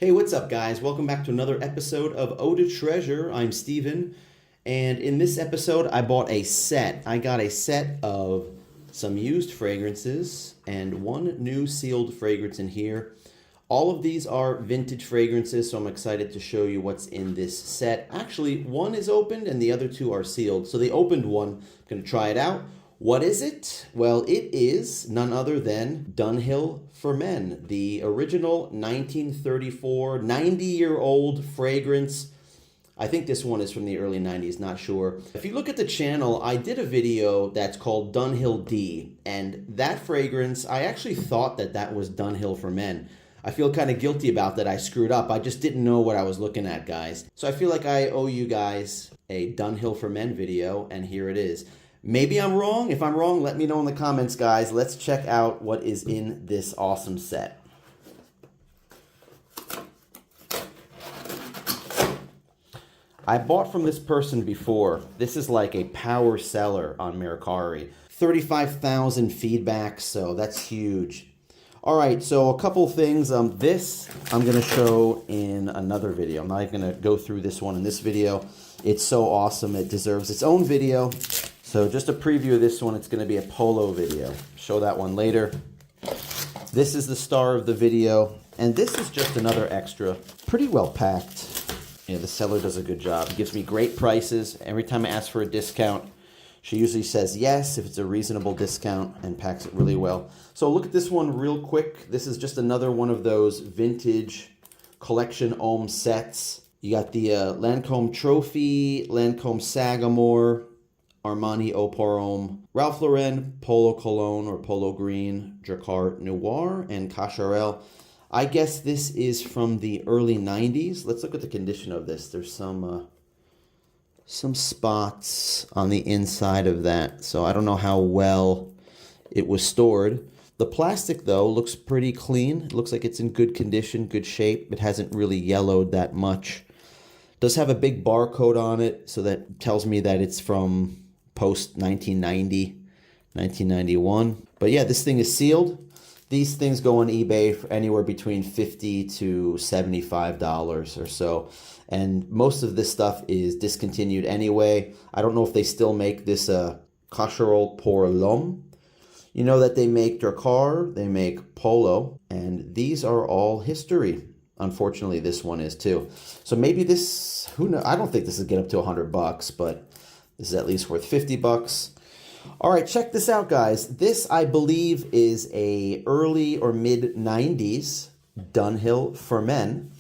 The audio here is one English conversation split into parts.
Hey, what's up, guys? Welcome back to another episode of Eau de Treasure. I'm Steven, and in this episode, I bought a set. I got a set of some used fragrances and one new sealed fragrance in here. All of these are vintage fragrances, so I'm excited to show you what's in this set. Actually, one is opened and the other two are sealed. So the opened one, I'm going to try it out. What is it? Well, it is none other than Dunhill for Men, the original 1934, 90-year-old fragrance. I think this one is from the early 90s, not sure. If you look at the channel, I did a video that's called Dunhill D, and that fragrance, I actually thought that was Dunhill for Men. I feel kind of guilty about that. I screwed up. I just didn't know what I was looking at, guys. So I feel like I owe you guys a Dunhill for Men video, and here it is. Maybe I'm wrong. If I'm wrong, let me know in the comments, guys. Let's check out what is in this awesome set. I bought from this person before. This is like a power seller on Mercari. 35,000 feedbacks, so that's huge. All right, so a couple things. This I'm going to show in another video. I'm not even going to go through this one in this video. It's so awesome. It deserves its own video. So just a preview of this one, it's going to be a polo video. Show that one later. This is the star of the video, and this is just another extra. Pretty well packed. Yeah, the seller does a good job. Gives me great prices. Every time I ask for a discount, she usually says yes if it's a reasonable discount and packs it really well. So look at this one real quick. This is just another one of those vintage collection homme sets. You got the Lancôme Trophy, Lancôme Sagamore, Armani Eau pour Homme, Ralph Lauren Polo Cologne or Polo Green, Drakkar Noir, and Cacharel. I guess this is from the early 90s. Let's look at the condition of this. There's some spots on the inside of that, so I don't know how well it was stored. The plastic, though, looks pretty clean. It looks like it's in good condition, good shape. It hasn't really yellowed that much. It does have a big barcode on it, so that tells me that it's from post 1990, 1991. But yeah, this thing is sealed. These things go on eBay for anywhere between $50 to $75 or so. And most of this stuff is discontinued anyway. I don't know if they still make this Cacharel pour l'homme. You know that they make drakkar, they make polo, and these are all history. Unfortunately, this one is too. So maybe this, who knows? I don't think this will get up to $100, but this is at least worth 50 bucks. All right, check this out, guys. This, I believe, is a early or mid 90s Dunhill for Men.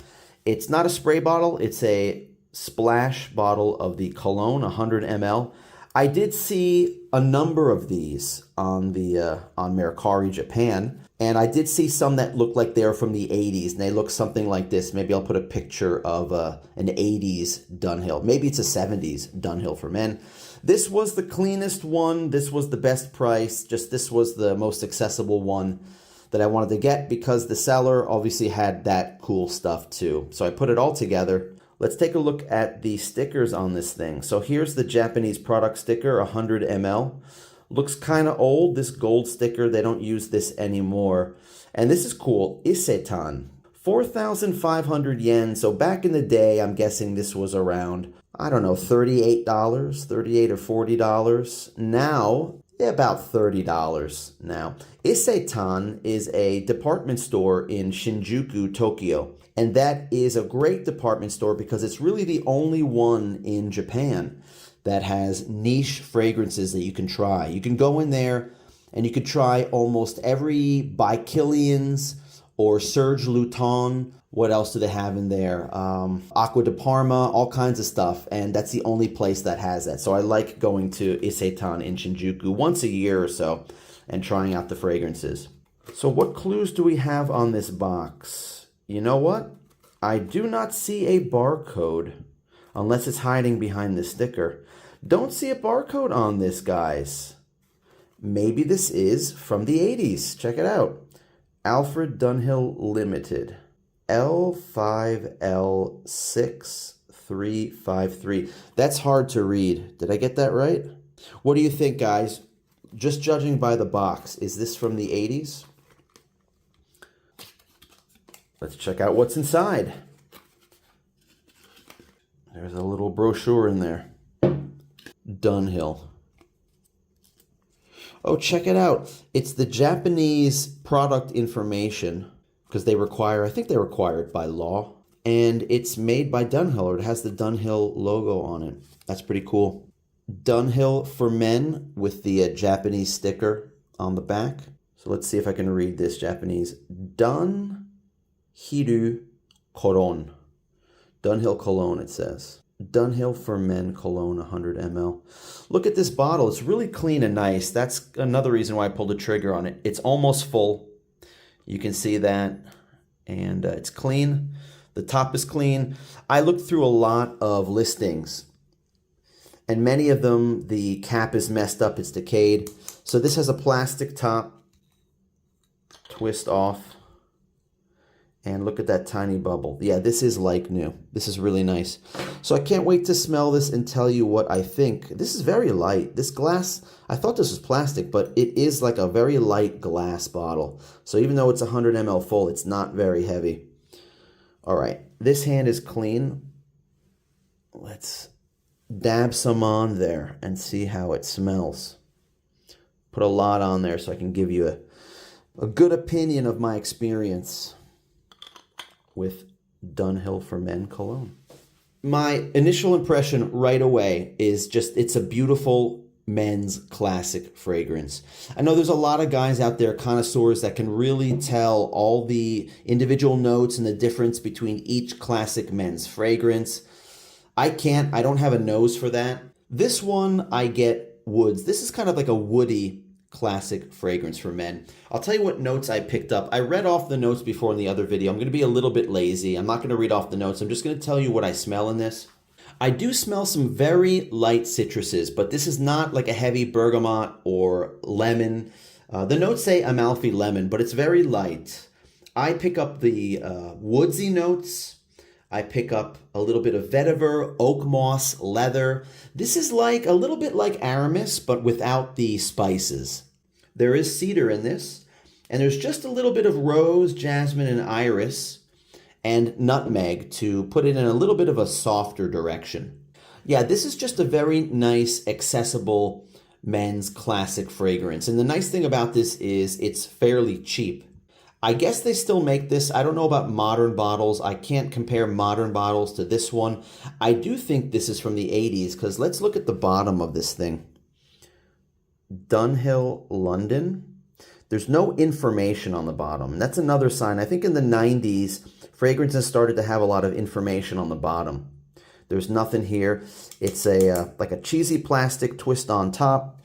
It's not a spray bottle. It's a splash bottle of the Cologne, 100 ml. I did see a number of these on Mercari Japan, and I did see some that looked like they're from the 80s, and they look something like this. Maybe I'll put a picture of an 80s Dunhill. Maybe it's a 70s Dunhill for Men. This was the cleanest one. This was the best price. Just this was the most accessible one that I wanted to get because the seller obviously had that cool stuff too. So I put it all together. Let's take a look at the stickers on this thing. So here's the Japanese product sticker, 100 ml. Looks kind of old, this gold sticker. They don't use this anymore. And this is cool, Isetan. 4,500 yen. So back in the day, I'm guessing this was around, I don't know, $38, $38 or $40. Now, about $30 now. Isetan is a department store in Shinjuku, Tokyo. And that is a great department store because it's really the only one in Japan that has niche fragrances that you can try. You can go in there and you could try almost every By Kilian's or Serge Luton. What else do they have in there? Acqua di Parma, all kinds of stuff. And that's the only place that has that. So I like going to Isetan in Shinjuku once a year or so and trying out the fragrances. So what clues do we have on this box? You know what? I do not see a barcode unless it's hiding behind the sticker. Don't see a barcode on this, guys. Maybe this is from the 80s. Check it out. Alfred Dunhill Limited. L5L6353. That's hard to read. Did I get that right? What do you think, guys? Just judging by the box, is this from the 80s? Let's check out what's inside. There's a little brochure in there. Dunhill. Oh, check it out. It's the Japanese product information because they require, I think they require it by law. And it's made by Dunhill, or it has the Dunhill logo on it. That's pretty cool. Dunhill for men with the Japanese sticker on the back. So let's see if I can read this Japanese. Dunhill Cologne. Dunhill Cologne, it says. Dunhill for Men Cologne 100 ml. Look at this bottle. It's really clean and nice. That's another reason why I pulled the trigger on it. It's almost full. You can see that. And it's clean. The top is clean. I looked through a lot of listings. And many of them, the cap is messed up. It's decayed. So this has a plastic top. Twist off. And look at that tiny bubble. Yeah, this is like new. This is really nice. So I can't wait to smell this and tell you what I think. This is very light. This glass, I thought this was plastic, but it is like a very light glass bottle. So even though it's 100 ml full, it's not very heavy. All right, this hand is clean. Let's dab some on there and see how it smells. Put a lot on there so I can give you a good opinion of my experience with Dunhill for Men Cologne. My initial impression right away is just it's a beautiful men's classic fragrance. I know there's a lot of guys out there, connoisseurs, that can really tell all the individual notes and the difference between each classic men's fragrance. I can't. I don't have a nose for that. This one, I get woods. This is kind of like a woody classic fragrance for men. I'll tell you what notes I picked up. I read off the notes before in the other video. I'm going to be a little bit lazy. I'm not going to read off the notes. I'm just going to tell you what I smell in this. I do smell some very light citruses, but this is not like a heavy bergamot or lemon. The notes say Amalfi lemon, but it's very light. I pick up the woodsy notes. I pick up a little bit of vetiver, oak moss, leather. This is like a little bit like aramis, but without the spices. There is cedar in this, and there's just a little bit of rose, jasmine, and iris, and nutmeg to put it in a little bit of a softer direction. Yeah, this is just a very nice, accessible men's classic fragrance. And the nice thing about this is it's fairly cheap. I guess they still make this. I don't know about modern bottles. I can't compare modern bottles to this one. I do think this is from the 80s, because let's look at the bottom of this thing. Dunhill, London. There's no information on the bottom. That's another sign. I think in the 90s, fragrances started to have a lot of information on the bottom. There's nothing here. It's like a cheesy plastic twist on top.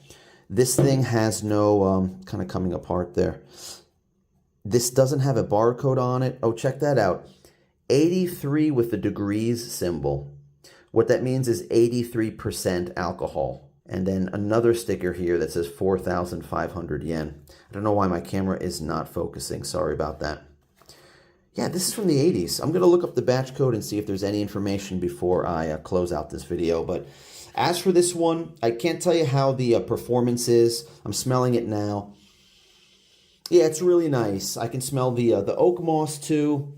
This thing has no, kind of coming apart there. This doesn't have a barcode on it. Oh, check that out. 83 with the degrees symbol. What that means is 83% alcohol. And then another sticker here that says 4,500 yen. I don't know why my camera is not focusing. Sorry about that. Yeah, this is from the 80s. I'm going to look up the batch code and see if there's any information before I close out this video. But as for this one, I can't tell you how the performance is. I'm smelling it now. Yeah, it's really nice. I can smell the oak moss too.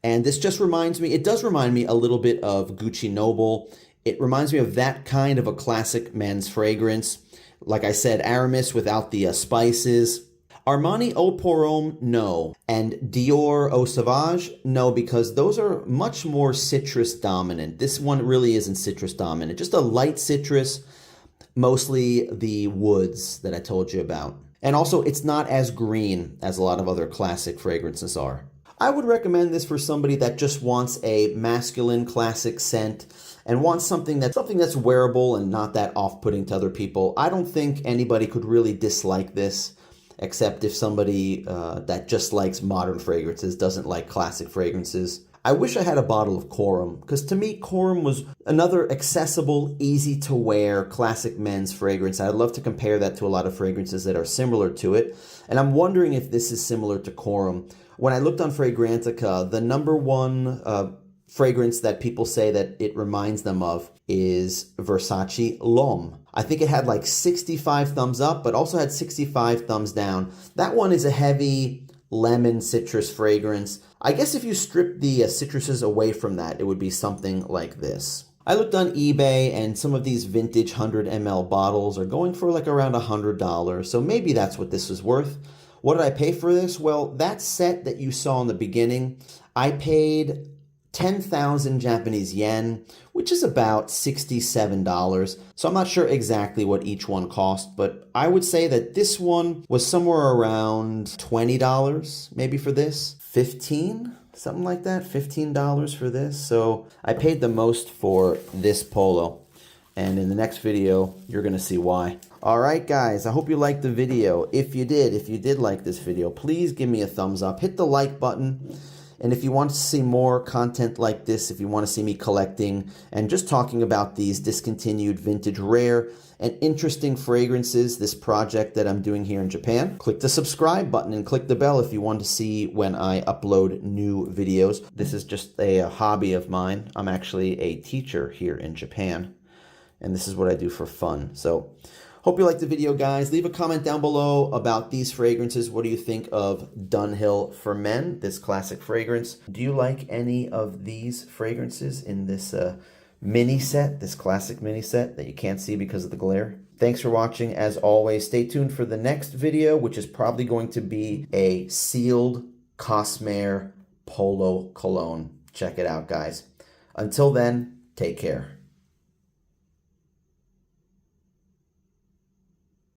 And this just reminds me, it does remind me a little bit of Gucci Noble. It reminds me of that kind of a classic men's fragrance. Like I said, aramis without the spices. Armani Eau pour Homme, no. And Dior Eau Sauvage, no, because those are much more citrus dominant. This one really isn't citrus dominant. Just a light citrus, mostly the woods that I told you about. And also, it's not as green as a lot of other classic fragrances are. I would recommend this for somebody that just wants a masculine classic scent and wants something that's wearable and not that off-putting to other people. I don't think anybody could really dislike this, except if somebody that just likes modern fragrances doesn't like classic fragrances. I wish I had a bottle of Corum, because to me, Corum was another accessible, easy-to-wear, classic men's fragrance. I'd love to compare that to a lot of fragrances that are similar to it. And I'm wondering if this is similar to Corum. When I looked on Fragrantica, the number one fragrance that people say that it reminds them of is Versace L'Homme. I think it had like 65 thumbs up, but also had 65 thumbs down. That one is a heavy, lemon citrus fragrance. I guess if you strip the citruses away from that, it would be something like this. I looked on eBay, and some of these vintage 100 ml bottles are going for like around $100, so maybe that's what this is worth. What did I pay for this? Well, that set that you saw in the beginning, I paid 10,000 Japanese yen, which is about $67. So I'm not sure exactly what each one cost, but I would say that this one was somewhere around $20 maybe for this. 15, something like that, $15 for this. So I paid the most for this polo. And in the next video, you're gonna see why. All right, guys, I hope you liked the video. If you did like this video, please give me a thumbs up, hit the like button. And if you want to see more content like this, if you want to see me collecting and just talking about these discontinued vintage rare and interesting fragrances, this project that I'm doing here in Japan, click the subscribe button and click the bell if you want to see when I upload new videos. This is just a hobby of mine. I'm actually a teacher here in Japan, and this is what I do for fun. So hope you liked the video, guys. Leave a comment down below about these fragrances. What do you think of Dunhill for Men, this classic fragrance? Do you like any of these fragrances in this mini set, this classic mini set that you can't see because of the glare? Thanks for watching. As always, stay tuned for the next video, which is probably going to be a sealed Cosmere Polo Cologne. Check it out, guys. Until then, take care.